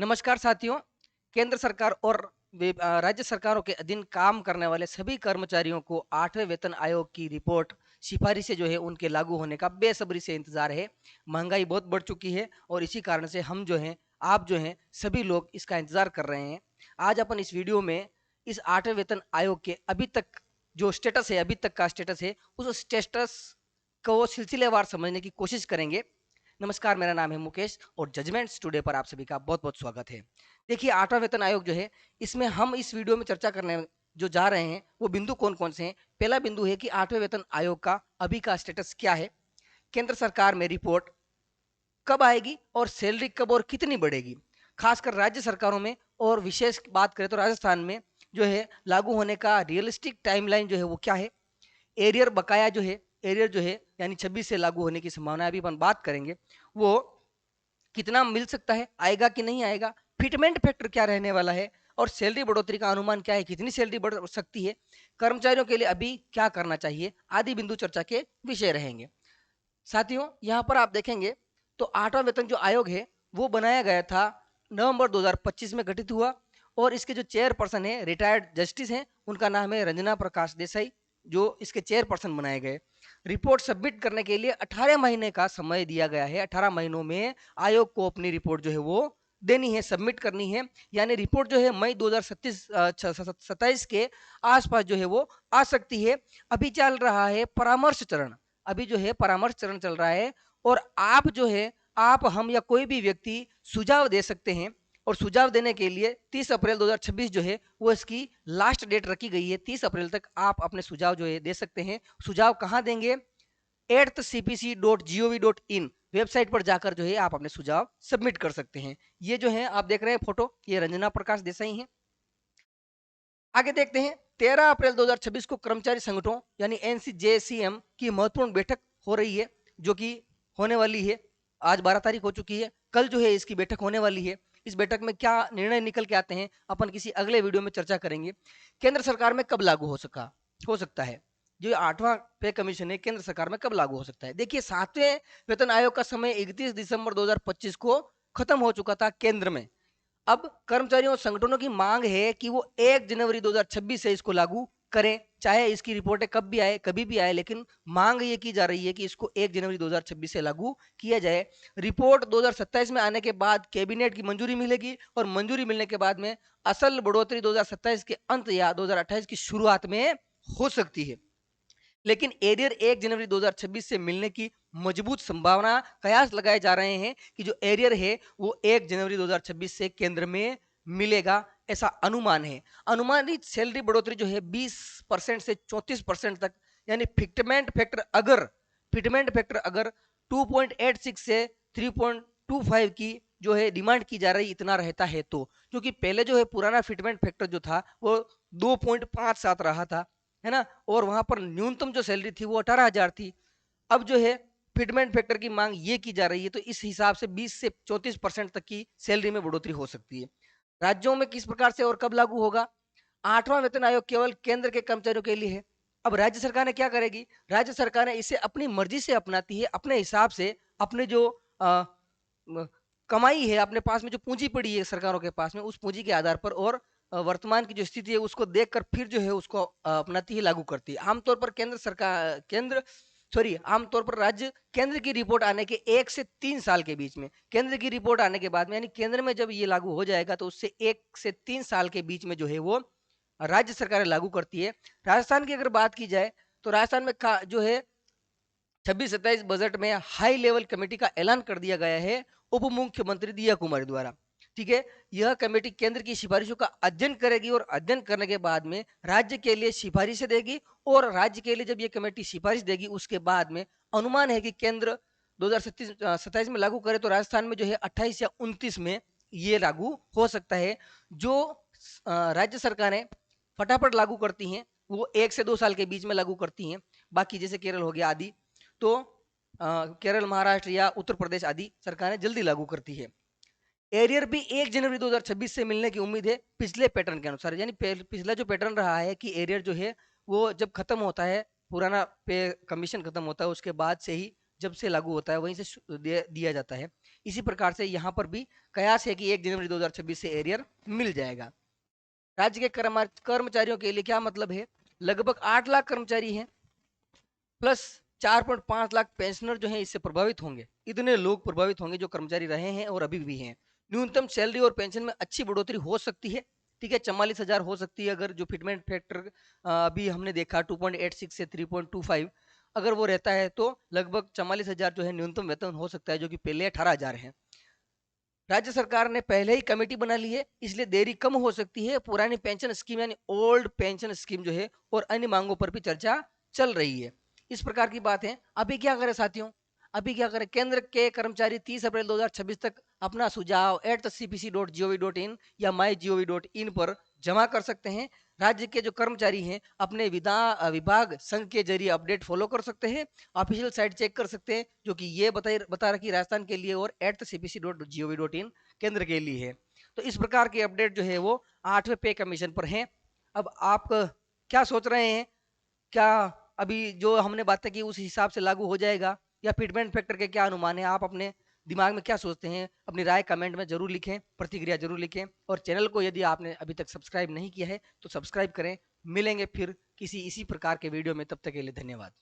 नमस्कार साथियों। केंद्र सरकार और राज्य सरकारों के अधीन काम करने वाले सभी कर्मचारियों को 8वें वेतन आयोग की रिपोर्ट सिफारिशें जो है उनके लागू होने का बेसब्री से इंतजार है। महंगाई बहुत बढ़ चुकी है और इसी कारण से हम जो हैं, आप जो हैं, सभी लोग इसका इंतजार कर रहे हैं। आज अपन इस वीडियो में इस 8वें वेतन आयोग के अभी तक जो स्टेटस है, अभी तक का स्टेटस है, उस स्टेटस को सिलसिलेवार समझने की कोशिश करेंगे। नमस्कार, मेरा नाम है मुकेश और जजमेंट्स टुडे पर आप सभी का बहुत बहुत स्वागत है। देखिए, 8वां वेतन आयोग जो है, इसमें हम इस वीडियो में चर्चा करने जो जा रहे हैं वो बिंदु कौन कौन से हैं। पहला बिंदु है कि 8वें वेतन आयोग का अभी का स्टेटस क्या है, केंद्र सरकार में रिपोर्ट कब आएगी और सैलरी कब और कितनी बढ़ेगी, खासकर राज्य सरकारों में। और विशेष बात करें तो राजस्थान में जो है लागू होने का रियलिस्टिक टाइमलाइन जो है वो क्या है। एरियर बकाया जो है, एरियर जो है यानी 26 से लागू होने की संभावना अभी अपन बात करेंगे, वो कितना मिल सकता है, आएगा कि नहीं आएगा, फिटमेंट फैक्टर क्या रहने वाला है और सैलरी बढ़ोतरी का अनुमान क्या है, कितनी सैलरी बढ़ सकती है, कर्मचारियों के लिए अभी क्या करना चाहिए, आदि बिंदु चर्चा के विषय रहेंगे। साथियों, यहाँ पर आप देखेंगे तो 8वां वेतन जो आयोग है वो बनाया गया था, नवंबर 2025 में गठित हुआ। और इसके जो चेयरपर्सन है, रिटायर्ड जस्टिस हैं, उनका नाम है रंजना प्रकाश देसाई, जो इसके चेयरपर्सन बनाए गए। रिपोर्ट सबमिट करने के लिए 18 महीने का समय दिया गया है। 18 महीनों में आयोग को अपनी रिपोर्ट जो है वो देनी है, सबमिट करनी है। यानी रिपोर्ट जो है मई 2027 के आसपास जो है वो आ सकती है। अभी चल रहा है परामर्श चरण, अभी जो है परामर्श चरण चल रहा है। और आप जो है, आप, हम या कोई भी व्यक्ति सुझाव दे सकते हैं। और सुझाव देने के लिए 30 अप्रैल 2026 जो है वो इसकी लास्ट डेट रखी गई है। 30 अप्रैल तक आप अपने सुझाव जो है दे सकते हैं। सुझाव कहाँ देंगे? cpc.gov.in वेबसाइट पर जाकर जो है आप अपने सुझाव सबमिट कर सकते हैं। ये जो है आप देख रहे हैं फोटो, ये रंजना प्रकाश देसाई हैं। आगे देखते हैं, 13 अप्रैल 2026 को कर्मचारी संगठनों यानी एनसीजेसीएम की महत्वपूर्ण बैठक हो रही है, जो कि होने वाली है। आज 12 तारीख हो चुकी है, कल जो है इसकी बैठक होने वाली है। इस बैठक में क्या निर्णय निकल के आते हैं अपन किसी अगले वीडियो में चर्चा करेंगे। केंद्र सरकार में कब लागू हो सकता है, जो 8वां पे कमीशन है केंद्र सरकार में कब लागू हो सकता है। देखिए, 7वें वेतन आयोग का समय 31 दिसंबर 2025 को खत्म हो चुका था केंद्र में। अब कर्मचारियों और संगठनों की मांग है कि वो 1 जनवरी 2026 से इसको लागू करें, चाहे इसकी रिपोर्टें कब भी आए, कभी भी आए, लेकिन मांग ये की जा रही है कि इसको 1 जनवरी 2026 से लागू किया जाए। रिपोर्ट 2027 में आने के बाद कैबिनेट की मंजूरी मिलेगी और मंजूरी मिलने के बाद में असल बढ़ोतरी 2027 के अंत या 2028 की शुरुआत में हो सकती है। लेकिन एरियर 1 जनवरी 2026 से मिलने की मजबूत संभावना, कयास लगाए जा रहे हैं कि जो एरियर है वो 1 जनवरी 2026 से केंद्र में मिलेगा, ऐसा अनुमान है। अनुमानित सैलरी बढ़ोतरी जो है 20% से 34% तक, यानी फिटमेंट फैक्टर अगर 2.86 से 3.25 की जो है डिमांड की जा रही, इतना रहता है तो, क्योंकि पहले जो है पुराना फिटमेंट फैक्टर जो था वो 2.57 रहा था, है ना। और वहां पर न्यूनतम जो सैलरी थी वो 18,000 थी। अब जो है फिटमेंट फैक्टर की मांग ये की जा रही है, तो इस हिसाब से 20 से 34% तक की सैलरी में बढ़ोतरी हो सकती है। राज्यों में किस प्रकार से और कब लागू होगा? 8वां वेतन आयोग केवल केंद्र के कर्मचारियों के लिए है। अब राज्य सरकार ने क्या करेगी? राज्य सरकार ने इसे अपनी मर्जी से अपनाती है, अपने हिसाब से, अपने जो कमाई है, अपने पास में जो पूंजी पड़ी है सरकारों के पास में, उस पूंजी के आधार पर और वर्तमान की जो स्थिति है उसको देखकर फिर जो है उसको अपनाती है, लागू करती है। आमतौर पर आमतौर पर राज्य केंद्र की रिपोर्ट आने के 1 से 3 साल के बीच में, केंद्र की रिपोर्ट आने के बाद में, यानी केंद्र में जब ये लागू हो जाएगा तो उससे 1 से 3 साल के बीच में जो है वो राज्य सरकार लागू करती है। राजस्थान की अगर बात की जाए तो राजस्थान में जो है 26-27 बजट में हाई लेवल कमेटी का ऐलान कर दिया गया है उप मुख्यमंत्री दिया कुमारी द्वारा। ठीक है, यह कमेटी केंद्र की सिफारिशों का अध्ययन करेगी और अध्ययन करने के बाद में राज्य के लिए सिफारिशें देगी। और राज्य के लिए जब ये कमेटी सिफारिश देगी उसके बाद में अनुमान है कि केंद्र 2027 में लागू करे तो राजस्थान में जो है 28 या 29 में ये लागू हो सकता है। जो राज्य सरकारें फटाफट लागू करती हैं वो 1 से 2 साल के बीच में लागू करती हैं। बाकी जैसे केरल हो गया आदि, तो केरल, महाराष्ट्र या उत्तर प्रदेश आदि सरकारें जल्दी लागू करती है। एरियर भी 1 जनवरी 2026 से मिलने की उम्मीद है पिछले पैटर्न के अनुसार। यानी पिछला जो पैटर्न रहा है कि एरियर जो है वो जब खत्म होता है, पुराना पे कमीशन खत्म होता है, उसके बाद से ही जब से लागू होता है वहीं से दिया जाता है। इसी प्रकार से यहाँ पर भी कयास है कि 1 जनवरी 2026 से एरियर मिल जाएगा। राज्य के कर्मचारियों के लिए क्या मतलब है, लगभग 8 लाख कर्मचारी हैं प्लस 4.5 लाख पेंशनर जो हैं इससे प्रभावित होंगे। इतने लोग प्रभावित होंगे जो कर्मचारी रहे हैं और अभी भी हैं। न्यूनतम सैलरी और पेंशन में अच्छी बढ़ोतरी हो सकती है, ठीक है, 44,000 हो सकती है अगर जो फिटमेंट फैक्टर अभी हमने देखा 2.86 से 3.25 अगर वो रहता है तो लगभग 44,000 जो है न्यूनतम वेतन हो सकता है, जो कि पहले 18,000 है। राज्य सरकार ने पहले ही कमेटी बना ली है, इसलिए देरी कम हो सकती है। पुरानी पेंशन स्कीम यानी ओल्ड पेंशन स्कीम जो है और अन्य मांगों पर भी चर्चा चल रही है। इस प्रकार की बात है। अभी क्या करें साथियों, अभी क्या करें, केंद्र के कर्मचारी 30 अप्रैल 2026 तक अपना सुझाव @cpc.gov.in या mygov.in पर जमा कर सकते हैं। राज्य के जो कर्मचारी हैं अपने विभाग संघ के जरिए अपडेट फॉलो कर सकते हैं, ऑफिशियल साइट चेक कर सकते हैं, जो कि ये बता रखी राजस्थान के लिए और @cpc.gov.in केंद्र के लिए है। तो इस प्रकार के अपडेट जो है वो 8वें पे कमीशन पर हैं। अब आप क्या सोच रहे हैं, क्या अभी जो हमने बातें की उस हिसाब से लागू हो जाएगा या फिटमेंट फैक्टर के क्या अनुमान है, आप अपने दिमाग में क्या सोचते हैं, अपनी राय कमेंट में जरूर लिखें, प्रतिक्रिया जरूर लिखें और चैनल को यदि आपने अभी तक सब्सक्राइब नहीं किया है तो सब्सक्राइब करें। मिलेंगे फिर किसी इसी प्रकार के वीडियो में, तब तक के लिए धन्यवाद।